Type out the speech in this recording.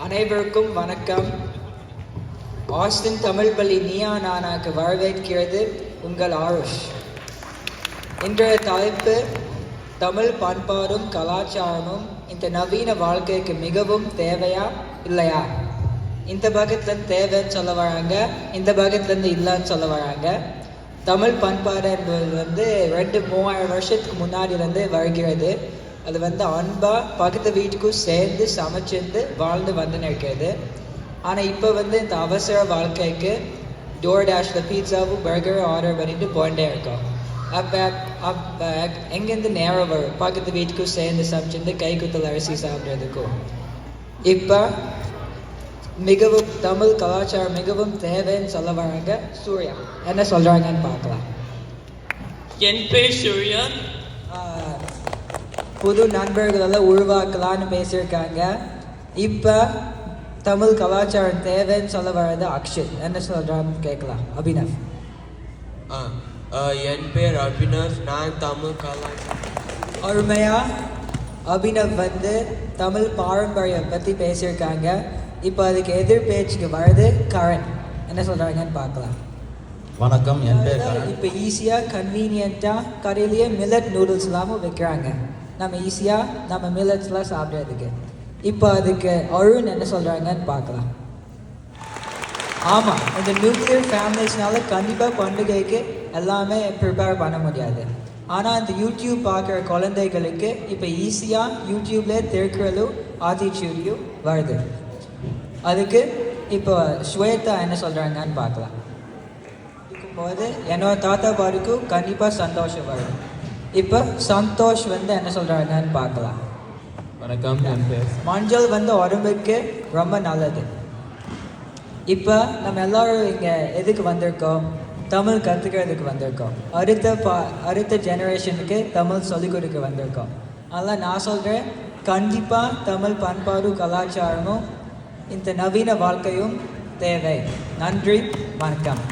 அனைவருக்கும் வணக்கம். ஆஸ்டின் தமிழ் பள்ளி நீயா நானாக்கு வரவேற்கிறது உங்கள் ஆருஷ். இன்றைய தலைப்பு தமிழ் பண்பாடும் கலாச்சாரமும் இந்த நவீன வாழ்க்கைக்கு மிகவும் தேவையா இல்லையா. இந்த பக்கத்துலேருந்து தேவைன்னு சொல்ல வராங்க, இந்த பக்கத்துலேருந்து இல்லைன்னு சொல்ல வராங்க. தமிழ் பண்பாடு என்பது 2-3000 வருஷத்துக்கு முன்னாடியிலேருந்து வருகிறது. அது அன்பாக பக்கத்து வீட்டுக்கும் சேர்ந்து சமைச்சிருந்து வாழ்ந்து இருக்கிறது. ஆனால் இப்போ இந்த அவசர வாழ்க்கைக்கு டோர்டாஷில் பீட்சாவும் பர்கரும் ஆர்டர் பண்ணிட்டு போயிட்டே இருக்கோம். அப்போ எங்கேருந்து நேரம் வரும் பக்கத்து வீட்டுக்கும் சேர்ந்து சமைச்சிருந்து கை குத்தல் அரிசி சாப்பிட்றதுக்கும். இப்போ மிகவும் தமிழ் கலாச்சாரம் மிகவும் தேவைன்னு சொல்ல வராங்க. சூர்யா என்ன சொல்கிறாங்கன்னு பார்க்கலாம். என் பேர் சூர்யா. புது நண்பர்களெல்லாம் உருவாக்கலான்னு பேசியிருக்காங்க. இப்போ தமிழ் கலாச்சாரம் தேவைன்னு சொல்ல வர்றது அக்ஷித் என்ன சொல்கிறான்னு கேட்கலாம். அபினவ். என் பேர் அபினவ். நான் தமிழ் கலாச்சாரம் அருமையாக அபினவ் தமிழ் பாரம்பரியம் பற்றி பேசியிருக்காங்க. இப்போ அதுக்கு எதிர் பேச்சுக்கு வர்றது கரண் என்ன சொல்கிறாங்கன்னு பார்க்கலாம். வணக்கம், என் பேர் கரண். இப்போ ஈஸியாக கன்வீனியண்ட்டாக கடையிலேயே மில்லட் நூடுல்ஸ் இல்லாமல் வைக்கிறாங்க. நம்ம ஈஸியாக நம்ம மில்லட்ஸ்லாம் சாப்பிட்றதுக்கு. இப்போ அதுக்கு அருண் என்ன சொல்கிறாங்கன்னு பார்க்கலாம். ஆமாம், இந்த நியூக்ளியர் ஃபேமிலிஸ்னால கண்டிப்பாக பண்டிகைக்கு எல்லாமே ப்ரிப்பேர் பண்ண முடியாது. ஆனால் இந்த யூடியூப் பார்க்குற குழந்தைகளுக்கு இப்போ ஈஸியாக யூடியூப்லேயே திருக்குறளும் ஆத்திச்சூடியும் வருது. அதுக்கு இப்போ ஸ்வேதா என்ன சொல்கிறாங்கன்னு பார்க்கலாம். இருக்கும்போது என்னோட தாத்தா பாருக்கும் கண்டிப்பாக சந்தோஷம் வரும். இப்போ சந்தோஷ் என்ன சொல்கிறாங்கன்னு பார்க்கலாம். வணக்கம், என் பேர் மஞ்சள் உடம்புக்கு ரொம்ப நல்லது. இப்போ நம்ம எல்லோரும் இங்கே எதுக்கு வந்திருக்கோம்? தமிழ் கற்றுக்கிறதுக்கு வந்திருக்கோம். அடுத்த ஜெனரேஷனுக்கு தமிழ் சொல்லிக் கொடுக்க வந்திருக்கோம். அதனால் நான் சொல்கிறேன், கண்டிப்பாக தமிழ் பண்பாடும் கலாச்சாரமும் இந்த நவீன வாழ்க்கையும் தேவை. நன்றி, வணக்கம்.